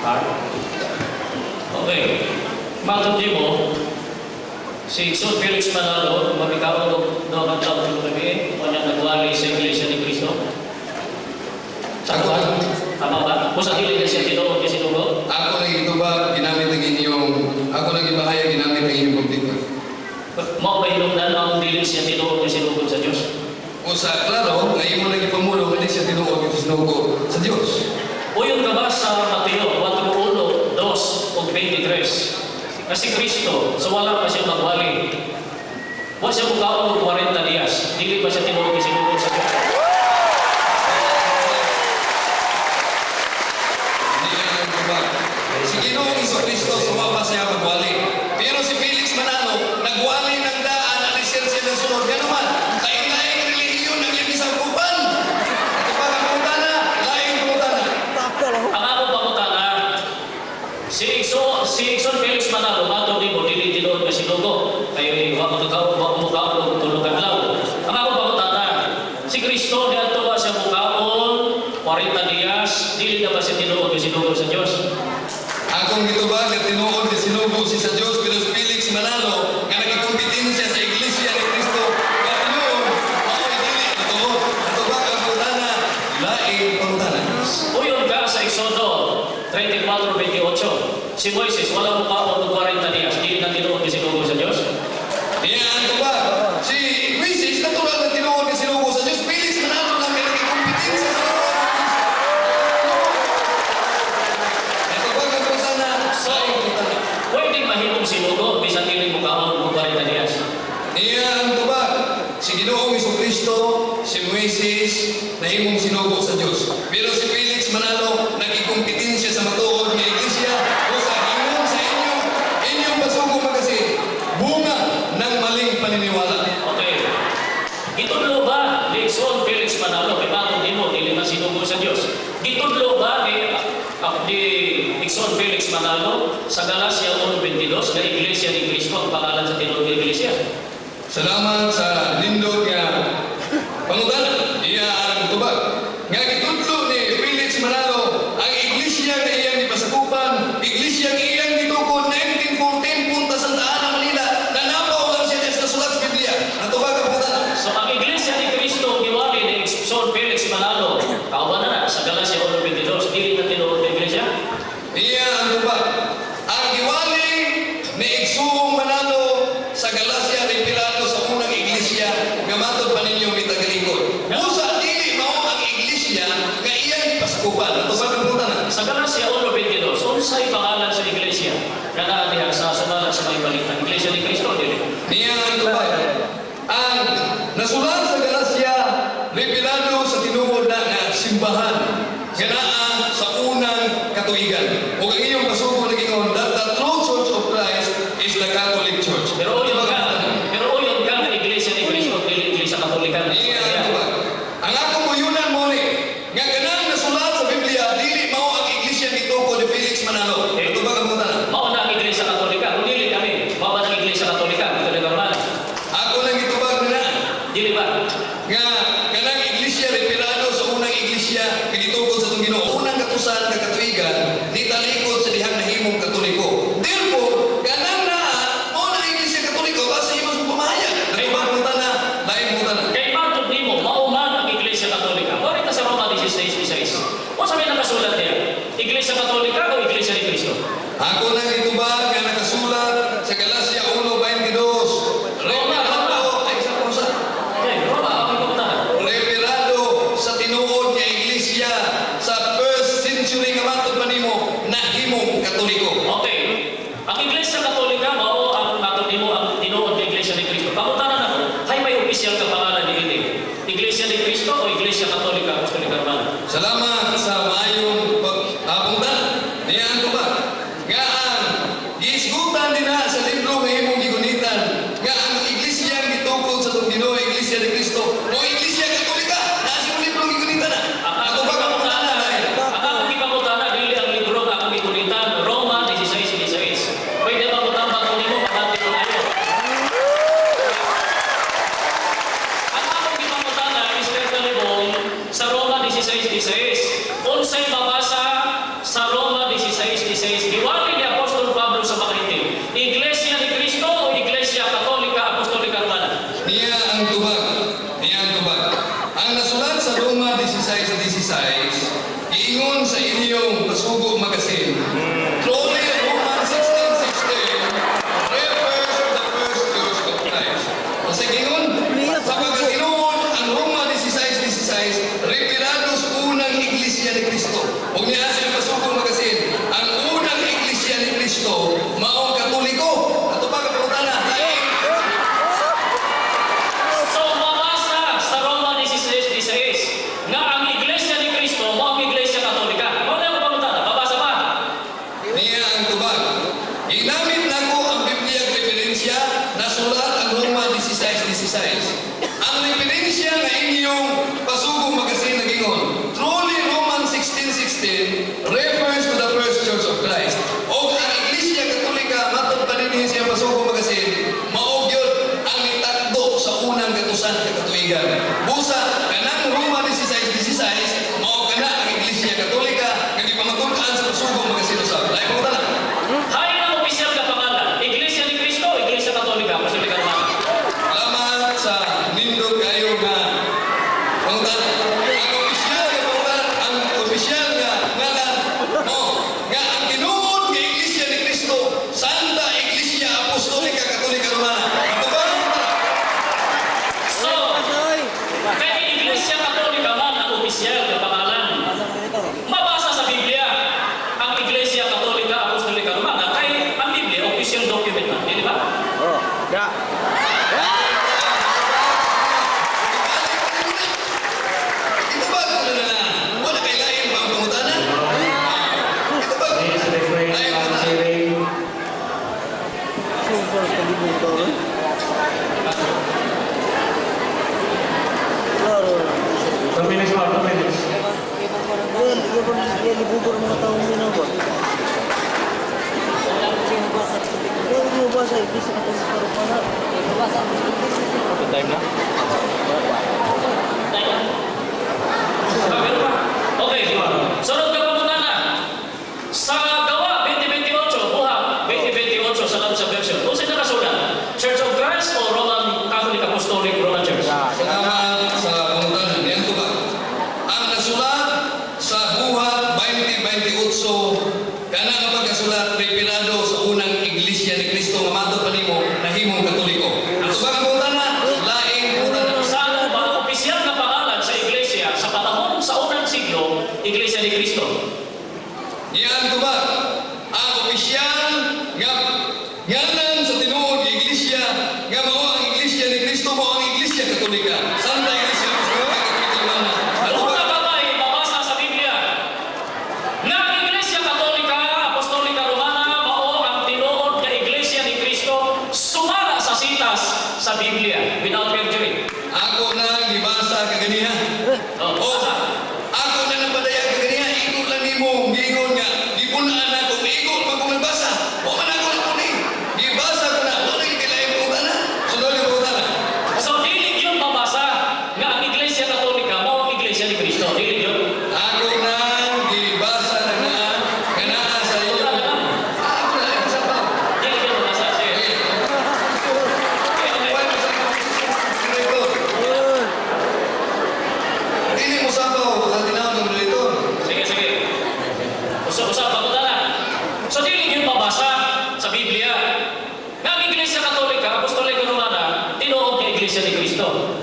Heart. Okay. Matod di mo, si Son Felix Manalo, mamikaon no ang taon ng kami, kanya nagwali sa Iglesia ni Cristo. Sakuan, tama ba? Kung sa kilig siya tinuod niya sinugo? Ako nang ito ba ginamit ang inyong, ako nang ibahaya ginamit ang inyong pagtipon. Mao ba hinungdan ang dilig siya tinuod niya sinugo sa Diyos? O sa klaro, ngayon mo nang ipamulo, hindi siya tinuod ito sinugo sa Diyos. Uyon ka ba sa Mateo 4:1, 2, o 23? Kasi Kristo, so wala pa siya magwali. Wala siya mukhaon ng 40 diyas. Dili pa siya tinuod niya sinugo sa Diyos. Si Ginoong Jesucristo sumapa siya magwali. Pero si Felix Manalo, nagwali ng daan, alisir siya ng sunod. Gano'n man, laing-laing relihiyon ang iyong isang kupan. Ito pa ang pangutana, laing pangutana. Ang ako pangutana, si Son Felix Manalo, matod di mo, dili tinuod niya sinugo. Kayo mukhaon ng tulugan lang. Ang ako pangutana, si Kristo, niya ito ba siya mukhaon, 40 diyas, dili na ba siya tinuod niya sinugo sa Diyos? Akong gito ba na tinuod na sinugo si sa Diyos, pero si Felix Manalo, nga nagkakompetensya sa Iglesia ni Cristo, nga tinuod, mao'y dili, natuod. Ito ba ang pangutana, laing pangutana. Uyon ka sa Exodo 34:28. Si Moises, wala mukhaon ng 40 diyas, dili na tinuod niya sinugo sa Diyos? Diyan ito ba? Si Moises, natural na tinuod na sinugo sa Diyos, Felix Manalo lang nga nagkakompetensya sa Diyos. Ito ba ang pangutana, So, laing pangutana. pwedeng mahimong sinugo, bisan dili mukhaon ng 40 diyas. Niya ang tubag, si Ginoong Jesucristo, si Moises, nahimong sinugo sa Diyos. Pero si Felix Manalo, nagikumpetensya sa matuod ng Iglesia, o sa hingon sa inyong pasugo magasi, bunga ng maling paniniwala. Okay. Gitudlo ba ni Son Felix Manalo, kay matod nimo, dili man sinugo sa Diyos? Gitudlo ba ni Son Felix Manalo sa Galacia 1:22 na Iglesia ni Cristo ang pangalan sa tinuod nga Iglesia? Salamat sa lindot nga pangutana. Iya ang tubag. Nga gitudlo ni Felix Manalo, ang iglesia na iyang ipasakupan, iglesia nga iyang gitukod 1914 punta sa Ana, Manila, nanapaw lang siya sa sulat sa Biblia. Ang tubag ang pangutana. So ang Iglesia ni Cristo giwali ni Son Felix Manalo, kauban na sa Galacia 1:22, dili na tinuod nga Iglesia? Iya ang tubag. Ang iwali ni Igsoong Manalo sa Galacia Revelado sa unang iglesia, gamatod pa ninyong mitagalikod. Musa, dili mao ang iglesia nga iyang ipasakupan. Ang tubag ang pangutana. Sa Galacia 1:22, unsay pangalan sa Iglesia? Kana diha sa sulat sa may balita, Iglesia ni Cristo dili. Niya ang tubag. Ang nasulat sa Galacia, Revelado sa tinuod na nga simbahan, ganaan sa unang katuigan. O ang iyong pasuko na gingon, that the true church of Christ is the Catholic Church. Pero uyon ka na Iglesia ni Cristo dili Iglesia Katolika. Niya ang tubag. Ang akong uyunan mo ni, nga ganang nasulat sa Biblia, dili mao ang iglesia gituko ni Felix Manalo. Ang tubag ang pangutana. Mao na ang Iglesia Katolika, kung dili kami, mao ba ang Iglesia Katolika? Ito na normal. Ako lang itubag na Dili ba? nga kanang iglesia revelado sa unang iglesia kagitugon sa itong Ginoo. Unang katusan nga katuigan, nitalikod sa dihang nahimong Katoliko. Therefore, kanang na mo na iglesia Katoliko basta imong pamahayag. Ang tubag ang pangutana, lain pangutana. Kay matod nimo, mao man ang Iglesia Katolika. Wala ta sa Roma 16:16. O sabi nakasulat niya, Iglesia Katolika o Iglesia ni Cristo? Ako lang itubag nga nakasulat sa Galacia 1:22. Roma. Ay, isa po sa Okay, Roma, ang pagpuntahan. revelado sa tinuod nga iglesia sa first century nga matod pa nimo nahimong Katoliko. Okay. Ang Iglesia Katolika, mao ang matod nimo ang tinuod nga Iglesia ni Cristo. Pangutanan ako, hay may opisyal ka pangalan ni ini. Iglesia ni Cristo o Iglesia Katolika? Gusto ni Carmana. Salamat sa maayong pagpunta. Niya ang tubag. Nga ang gingon sa inyong pasugo magasin. Truly, Romans 16:16 refers to the first church of Christ. Kasi gingon, sa pagkatinuod, ang Roma 16:16, repirados unang iglesia ni Kristo. Huwag niya sa pasugo magasin, ang unang iglesia ni Kristo, maong Katoliko. Ato ba kaputana? So, mabasa sa Roma 16:16 nga ang Iglesia ni Cristo mo ang Iglesia Katolika. Wala ko pangutana. Babasa pa. Niya ang tubag. Ginamit na ko ang Biblia referensya na sulat ang Roma 16:16. Ang referensya na inyong pasugong magasin na gingon. Truly, Romans 16:16 refers to the first church of Christ. O ang Iglesia Katolika, matod pa din siya pasugong magasin, maog yun ang itakdo sa unang katusan ng katuigan. Busa, kanang Roma 16:16, maog ka na ang Iglesia Katolika, nga ipamagulaan sa pasugong magasin usab. Lain mo na. Hay ang opisyal na pangalan. Iglesia ni Cristo, Iglesia Katolika, Apostolika Romana. Salamat sa nindot kayo nga pangutan. Ang opisyal nga ngalan mo nga ang tinuod nga Iglesia ni Cristo, Santa Iglesia Apostolika Katolika Romana. Ito ba? So, kaya Iglesia Katolika man ang opisyal na pangalan. Mabasa sa Biblia ang Iglesia Katolika, Apostolika Romana. Kaya ang Biblia, opisyal document na. Di ba? Oh, ya. Ito ba kung na na wala kay lain pa ang pangutanan? Ito ba? Lain pa na. Super kalibutan. Claro. Yan, libubur mga taong minabot. Yan, lumabasa, ibig sa katong karupana. Apa time na? Okay. Sunod ka pangutana. Sa Gawa 2028, Buhang 2028 sa Lanza version. Kung sino nakasulat? Church of Christ o Roman Catholic Apostolic Roman Church? Salamat sa pangutanan. Yan to ba? Ang nasulat sa Buhat 2028, kana nga pagkasulat, repirado sa unang Iglesia ni Cristo nga matod pa nimo nahimong Katoliko. Ato ba ang pangutana? Laing pangutana. Sa mga opisyal na pangalan sa Iglesia sa panahon sa unang siglo, Iglesia ni Cristo. Yan to ba? Ang opisyal nga ngalan sa tinuod nga Iglesia nga mao ang Iglesia ni Cristo, mao ang Iglesia Katolika. Santa Iglesia Apostolika Katolika Romana. Ato ba? Una ba ba'y mabasa sa Biblia na ang Iglesia Katolika, Apostolika Romana, mao ang tinuod nga Iglesia ni Cristo sumala sa sitas sa Biblia without perjury? Ako na gibasa kaganiha. Oh, basa. Ako na napadaya kaganiha, ikot lang nimo gingon nga gipunan ako, ikot pa ko nagbasa. Wa man ako nakuni. Gibasa ko na, wala yung kilain ko na. Sunod yung putana. So, dilig yun mabasa nga ang Iglesia Katolika mao ang Iglesia ni Cristo. Dilig yun. Ako na gibasa na nga kanaa sa iyo. Ako na yung sabaw. Dilig yun mabasa siya. Dili mo sabaw, ang tinawag ng relator. Sige, sige. Usap-usap, pagkutana. So, dilig yun mabasa sa Biblia nga ang Iglesia Katolika, Apostolika Romana, tinuod nga Iglesia ni Cristo.